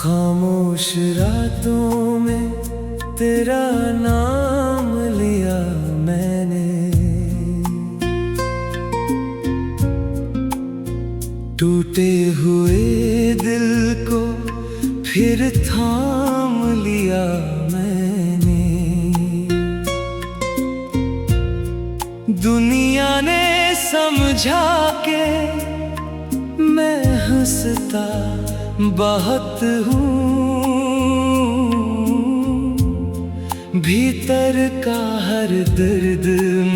खामोश रातों में तेरा नाम लिया मैंने, टूटे हुए दिल को फिर थाम लिया मैंने। दुनिया ने समझा के मैं हंसता बहुत हूँ, भीतर का हर दर्द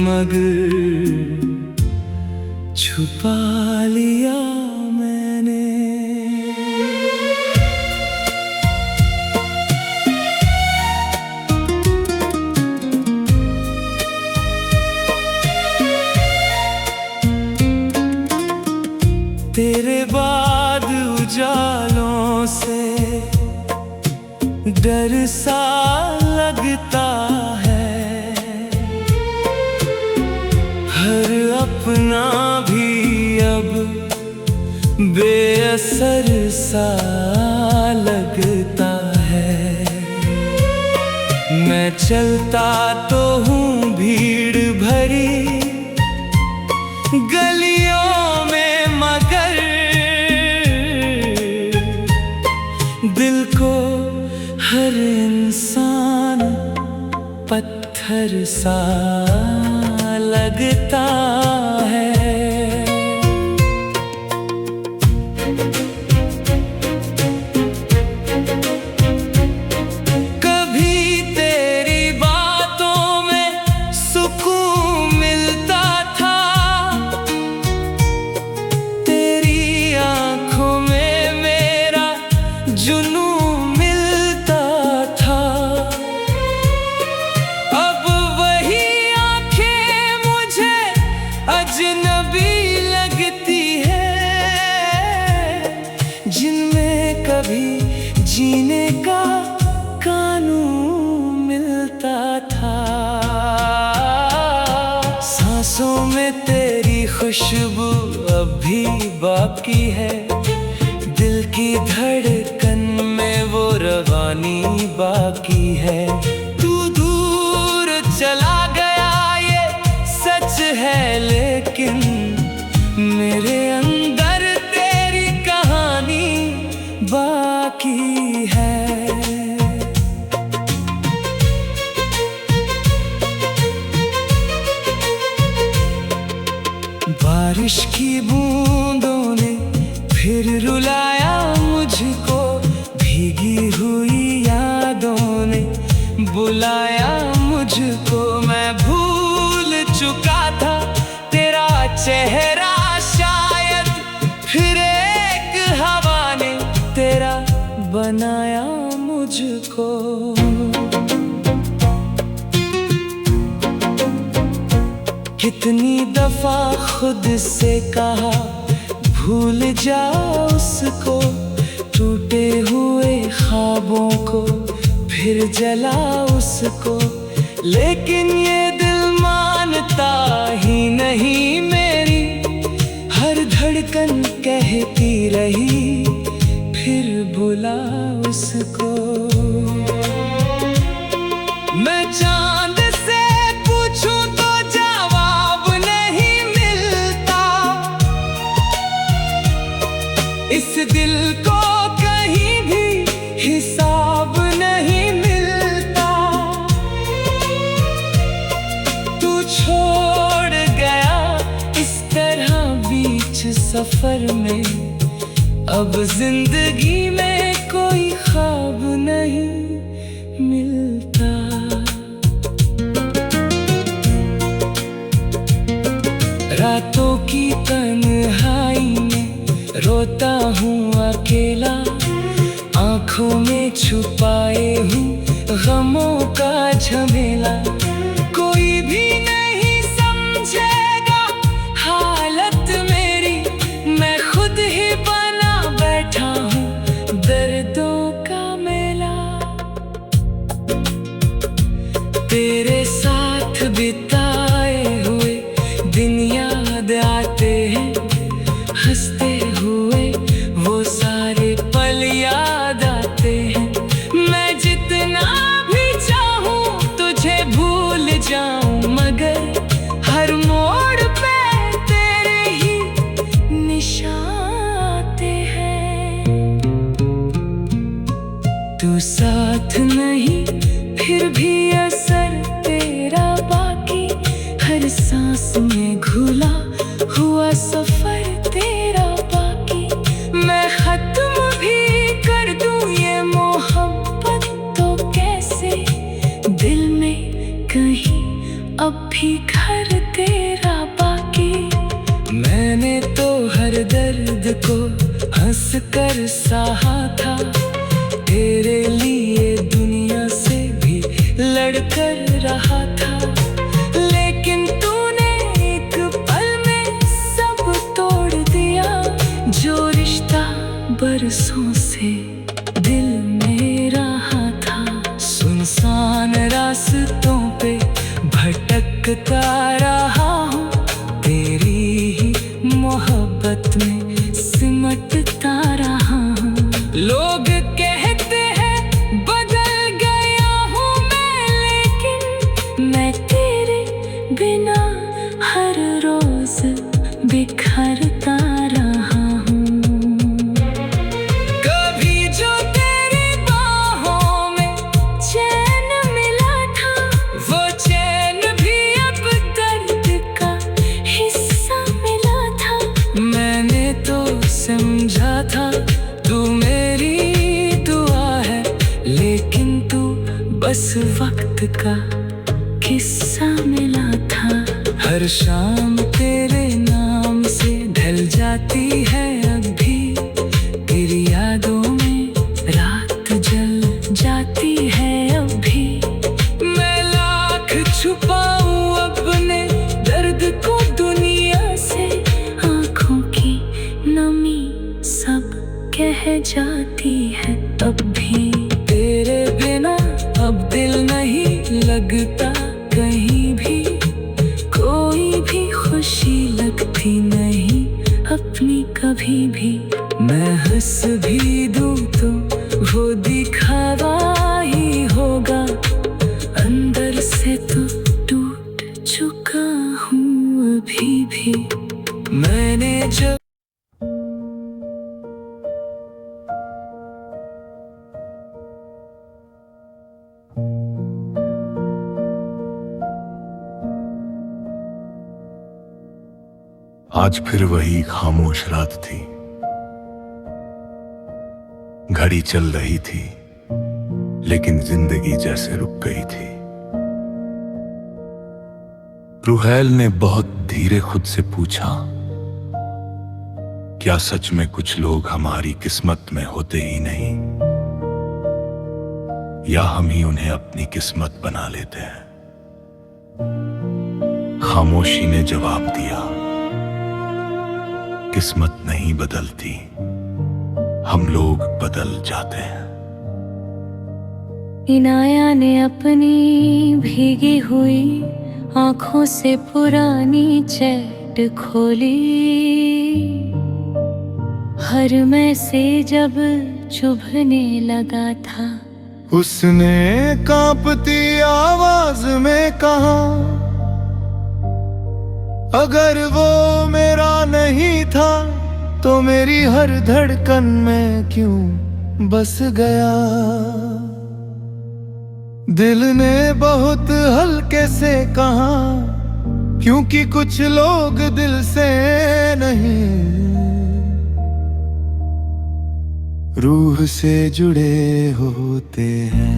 मगर छुपा लिया मैंने। तेरे बाद उजालों से डर सा लगता है, हर अपना भी अब बेअसर सा लगता है। मैं चलता तो हूँ भीड़ भरी गलियों में, मगर दिल को हर इंसान पत्थर सा लगता है। कभी तेरी बातों में सुकून मिलता था, तेरी आंखों में मेरा जुनून मिलता था। अब वही आंखें मुझे अजनबी लगती है, जिनमें कभी जीने का कानून मिलता था। सांसों में तेरी खुशबू अब भी बाकी है, दिल की धड़कन में वो रवानी बाकी है। तू दूर चला गया ये सच है, लेकिन मेरे अंदर तेरी कहानी बाकी है। बारिश की बूंदों ने फिर रुलाया मुझको, भीगी हुई यादों ने बुलाया मुझको। मैं भूल चुका था तेरा चेहरा, शायद फिर एक हवा ने तेरा बनाया मुझको। कितनी दफा खुद से कहा भूल जा उसको, टूटे हुए ख्वाबों को फिर जला उसको, लेकिन ये दिल मानता ही नहीं मेरी। हर धड़कन कहती रही फिर बुला उसको। मैं चांद से पूछूं तो जवाब नहीं मिलता, इस दिल को कहीं भी हिसाब नहीं मिलता। तू छोड़ गया इस तरह बीच सफर में, अब जिंदगी में कोई ख्वाब नहीं मिलता। रातों की तन्हाई में रोता हूँ अकेला, आँखों में छुपाए हूँ गमों का झमेला। कोई भी नहीं समझेगा हालत मेरी, मैं खुद ही बना बैठा हूँ दर्दों का मेला। तेरे साथ बिताए हुए दिन याद आते हैं, हंसते हुए वो सारे पल याद आते दर्द को हंस कर सहा था, तेरे लिए दुनिया से भी लड़कर रहा था। लेकिन तूने एक पल में सब तोड़ दिया, जो रिश्ता बरसों से दिल में रहा था। सुनसान रास्तों पे भटकता रहा हूँ, तेरी ही मोहब्बत में सिमटता रहा हूँ। लोग कहते हैं बदल गया हूँ मैं, लेकिन मैं तेरे बिना हर रोज बिखरता रहा हूँ। कभी जो तेरी बाहों में चैन मिला था, वो चैन भी अब दर्द का हिस्सा मिला था। मैंने तो समझा था तू मेरी दुआ है, लेकिन तू बस वक्त का किस्सा मिला था। हर शाम तेरे नाम से ढल जाती है अब भी, तेरी यादों में रात जल जाती है अब भी। मैं लाख छुपाऊं अपने दर्द को दुनिया से, आँखों की नमी सब कह जाती है अब भी। तेरे बिना अब दिल नहीं लगता कहीं भी, कोई भी खुशी लगती नहीं अपनी कभी भी। मैं हंस भी दूं तो वो दिखावा ही होगा, अंदर से तो टूट चुका हूँ अभी भी। मैंने जब आज फिर वही खामोश रात थी, घड़ी चल रही थी लेकिन जिंदगी जैसे रुक गई थी। रूहैल ने बहुत धीरे खुद से पूछा, क्या सच में कुछ लोग हमारी किस्मत में होते ही नहीं, या हम ही उन्हें अपनी किस्मत बना लेते हैं? खामोशी ने जवाब दिया, किस्मत नहीं बदलती, हम लोग बदल जाते हैं। इनाया ने अपनी भीगी हुई आंखों से पुरानी चैट खोली, हर मैसेज जब चुभने लगा था। उसने कांपती आवाज में कहा, अगर वो मेरा नहीं था तो मेरी हर धड़कन में क्यों बस गया। दिल ने बहुत हल्के से कहा, क्योंकि कुछ लोग दिल से नहीं, रूह से जुड़े होते हैं।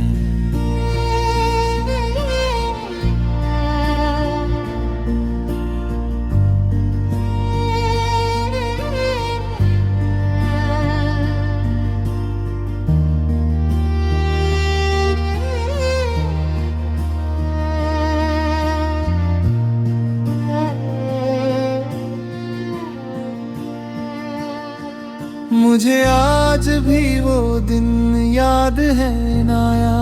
मुझे आज भी वो दिन याद है नाया,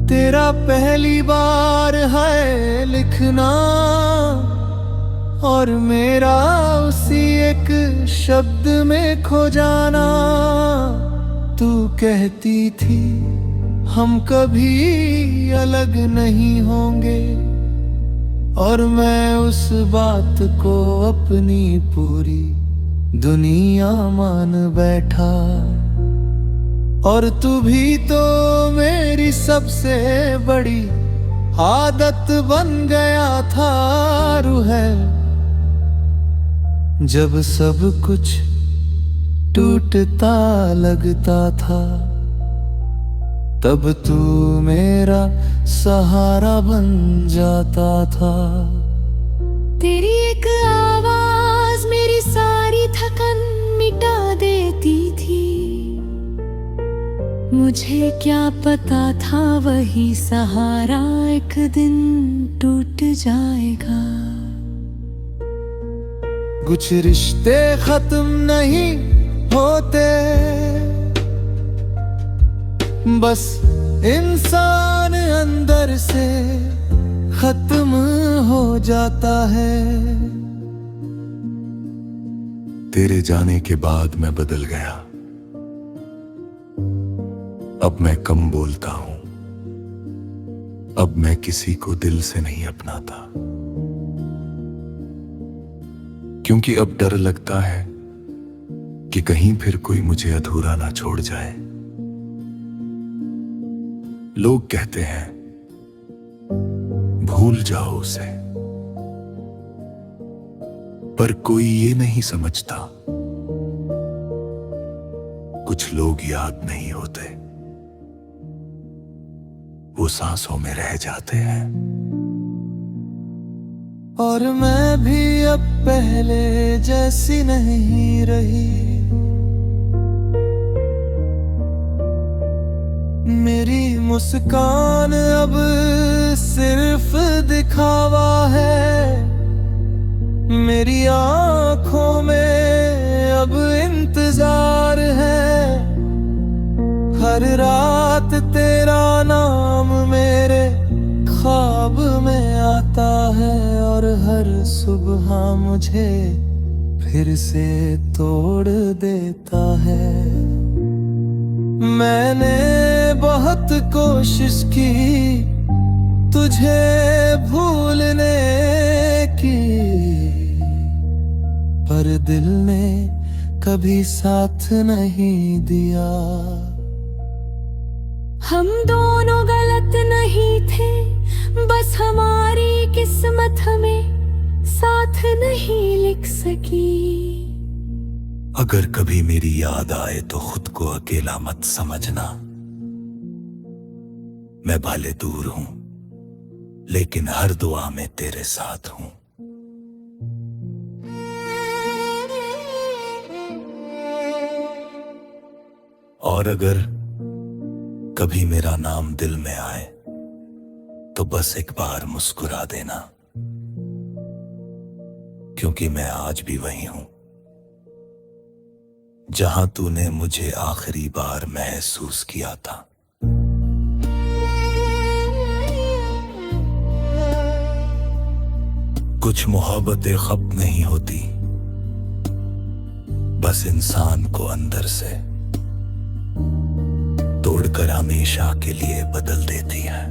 तेरा पहली बार है लिखना और मेरा उसी एक शब्द में खो जाना। तू कहती थी हम कभी अलग नहीं होंगे, और मैं उस बात को अपनी पूरी दुनिया मान बैठा। और तू भी तो मेरी सबसे बड़ी आदत बन गया था रूहैल। जब सब कुछ टूटता लगता था तब तू मेरा सहारा बन जाता था। तेरी एक आवाज मेरी सारी थकन मिटा देती थी। मुझे क्या पता था वही सहारा एक दिन टूट जाएगा। कुछ रिश्ते खत्म नहीं होते, बस इंसान अंदर से खत्म हो जाता है। तेरे जाने के बाद मैं बदल गया। अब मैं कम बोलता हूं। अब मैं किसी को दिल से नहीं अपनाता, क्योंकि अब डर लगता है कि कहीं फिर कोई मुझे अधूरा ना छोड़ जाए। लोग कहते हैं भूल जाओ उसे, पर कोई ये नहीं समझता कुछ लोग याद नहीं होते, वो सांसों में रह जाते हैं। और मैं भी अब पहले जैसी नहीं रही। मेरी मुस्कान अब सिर्फ दिखावा है। मेरी आंखों में अब इंतजार है। हर रात तेरा नाम मेरे ख्वाब में आता है, और हर सुबह मुझे फिर से तोड़ देता है। मैंने बहुत कोशिश की तुझे भूलने की, पर दिल ने कभी साथ नहीं दिया। हम दोनों गलत नहीं थे, बस हमारी किस्मत हमें साथ नहीं लिख सकी। अगर कभी मेरी याद आए तो खुद को अकेला मत समझना। मैं भले दूर हूं, लेकिन हर दुआ में तेरे साथ हूं। और अगर कभी मेरा नाम दिल में आए तो बस एक बार मुस्कुरा देना, क्योंकि मैं आज भी वही हूं जहां तूने मुझे आखिरी बार महसूस किया था। कुछ मोहब्बतें खत्म नहीं होती, बस इंसान को अंदर से तोड़कर हमेशा के लिए बदल देती है।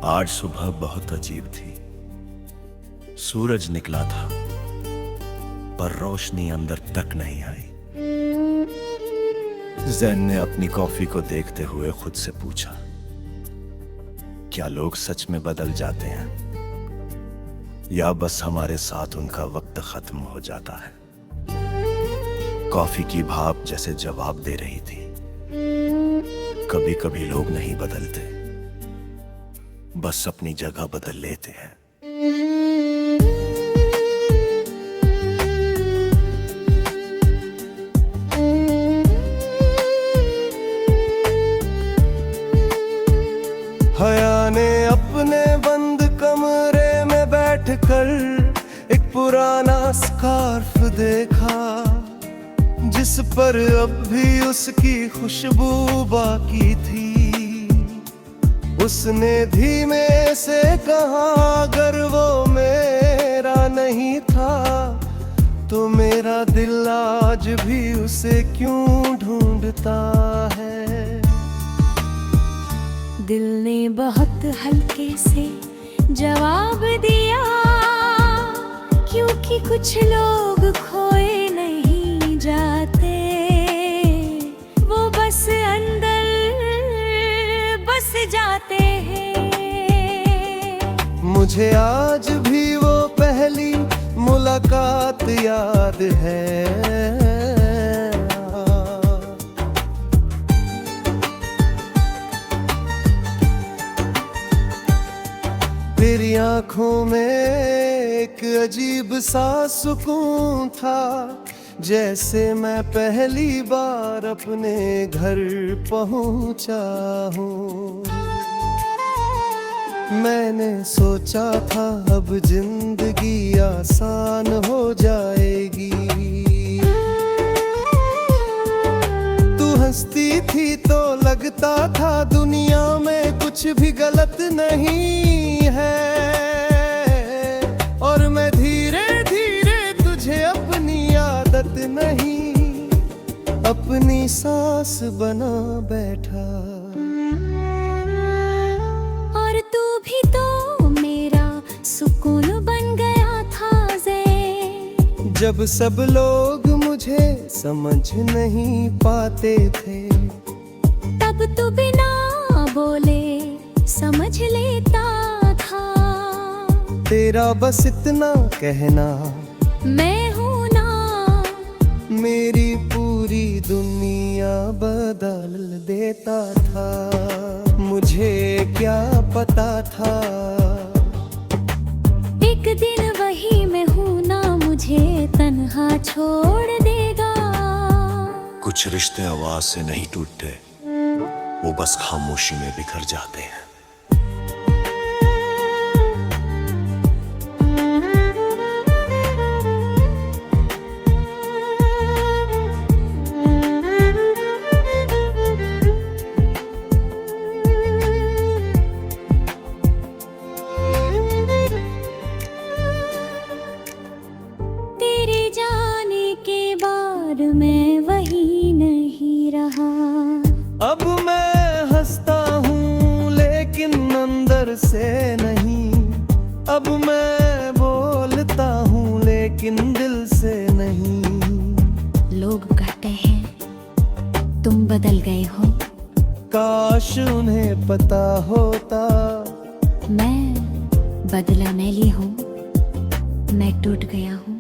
आज सुबह बहुत अजीब थी। सूरज निकला था, पर रोशनी अंदर तक नहीं आई। जैन ने अपनी कॉफी को देखते हुए खुद से पूछा, क्या लोग सच में बदल जाते हैं, या बस हमारे साथ उनका वक्त खत्म हो जाता है? कॉफी की भाप जैसे जवाब दे रही थी, कभी कभी लोग नहीं बदलते, बस अपनी जगह बदल लेते हैं। हया ने अपने बंद कमरे में बैठकर एक पुराना स्कार्फ देखा, जिस पर अब भी उसकी खुशबू बाकी थी। उसने धीमे से कहा, अगर वो मेरा नहीं था तो मेरा दिल आज भी उसे क्यों ढूंढता है। दिल ने बहुत हल्के से जवाब दिया, क्योंकि कुछ लोग खोए नहीं जाते, वो जाते हैं। मुझे आज भी वो पहली मुलाकात याद है। तेरी आंखों में एक अजीब सा सुकून था, जैसे मैं पहली बार अपने घर पहुंचा हूँ। मैंने सोचा था अब जिंदगी आसान हो जाएगी। तू हंसती थी तो लगता था दुनिया में कुछ भी गलत नहीं है। और मैं धीरे धीरे तुझे अपनी आदत नहीं, अपनी सांस बना बैठा। और तू भी तो मेरा सुकून बन गया था ज़े। जब सब लोग मुझे समझ नहीं पाते थे, तब तू बिना बोले समझ लेता था। तेरा बस इतना कहना मैं हूँ ना, मेरी पूरी दुनिया बदल देता था। मुझे क्या पता था एक दिन वही मैं हूँ ना मुझे तन्हा छोड़ देगा। कुछ रिश्ते आवाज से नहीं टूटते, वो बस खामोशी में बिखर जाते हैं। तेरे जाने के बाद मैं वही नहीं रहा। अब मैं हंसता हूँ लेकिन अंदर से नहीं। अब मैं बोलता हूँ लेकिन दिल से नहीं। लोग कहते हैं तुम बदल गए हो, काश उन्हें पता होता मैं बदला मैली हूँ, मैं टूट गया हूँ।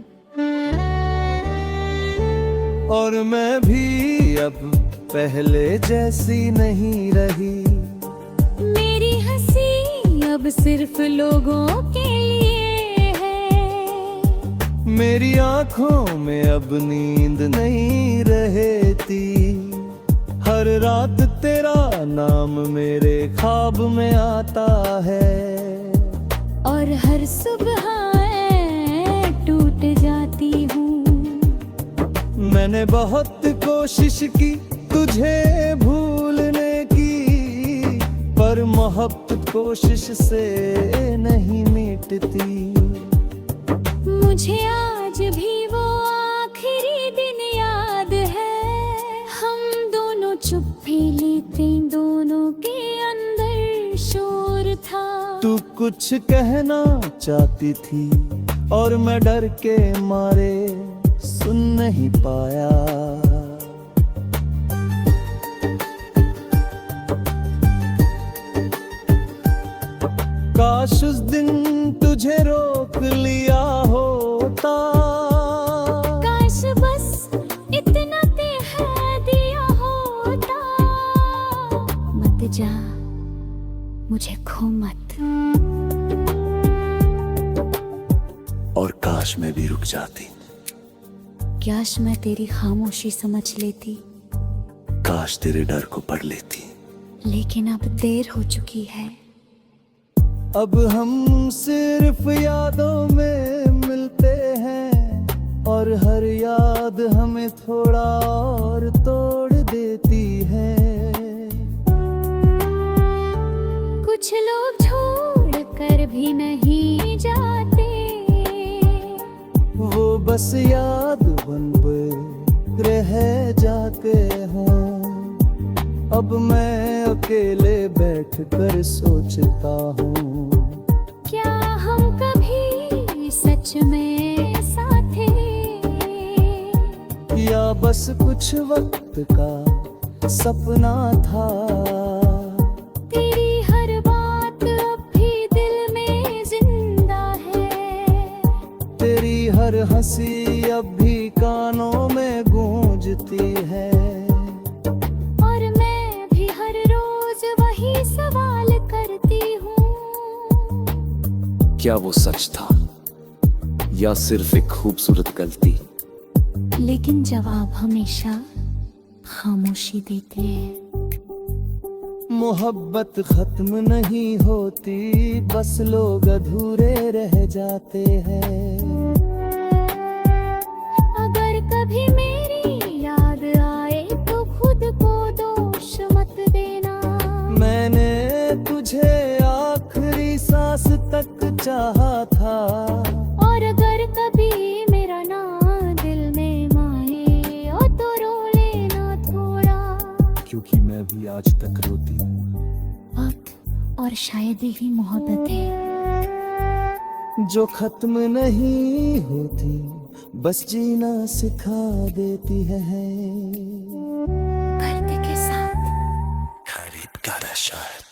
और मैं भी अब पहले जैसी नहीं रही। मेरी हंसी अब सिर्फ लोगों के लिए है। मेरी आंखों में अब नींद नहीं रहती। हर रात तेरा नाम मेरे ख्वाब में आता है। और हर सुबह मैं टूट जाती हूँ। मैंने बहुत कोशिश की तुझे भूलने की, पर मोहब्बत कोशिश से नहीं मिटती। मुझे आज भी वो आखिरी दिन याद है। हम दोनों चुप्पी लेते, दोनों के अंदर शोर था। तू कुछ कहना चाहती थी और मैं डर के मारे सुन नहीं पाया। काश उस दिन तुझे रोक लिया होता। काश बस इतना कह दिया होता, मत जा मुझे खो मत। और काश मैं भी रुक जाती, काश मैं तेरी खामोशी समझ लेती। काश तेरे डर को पढ़ लेती। लेकिन अब देर हो चुकी है। अब हम सिर्फ यादों में मिलते हैं, और हर याद हमें थोड़ा और तोड़ देती है। कुछ लोग छोड़ कर भी नहीं जाते, वो बस याद बन पे रह जाते हैं। अब मैं अकेले बैठ कर सोचता हूँ, क्या हम कभी सच में साथ थे, या बस कुछ वक्त का सपना था। तेरी हंसी अब भी कानों में गूंजती है। और मैं भी हर रोज वही सवाल करती हूँ, क्या वो सच था या सिर्फ एक खूबसूरत गलती? लेकिन जवाब हमेशा खामोशी देते हैं। मोहब्बत खत्म नहीं होती, बस लोग अधूरे रह जाते हैं। अगर कभी मेरी याद आए तो खुद को दोष मत देना। मैंने तुझे आखिरी सांस तक चाहा था। और अगर कभी मेरा नाम दिल में माए ओ तो रो लेना थोड़ा। क्योंकि मैं भी आज तक रोती हूँ। वक्त और शायद यही मोहब्बत है जो खत्म नहीं होती, बस जीना सिखा देती है। पर्दे के साथ। खरीद कर शायद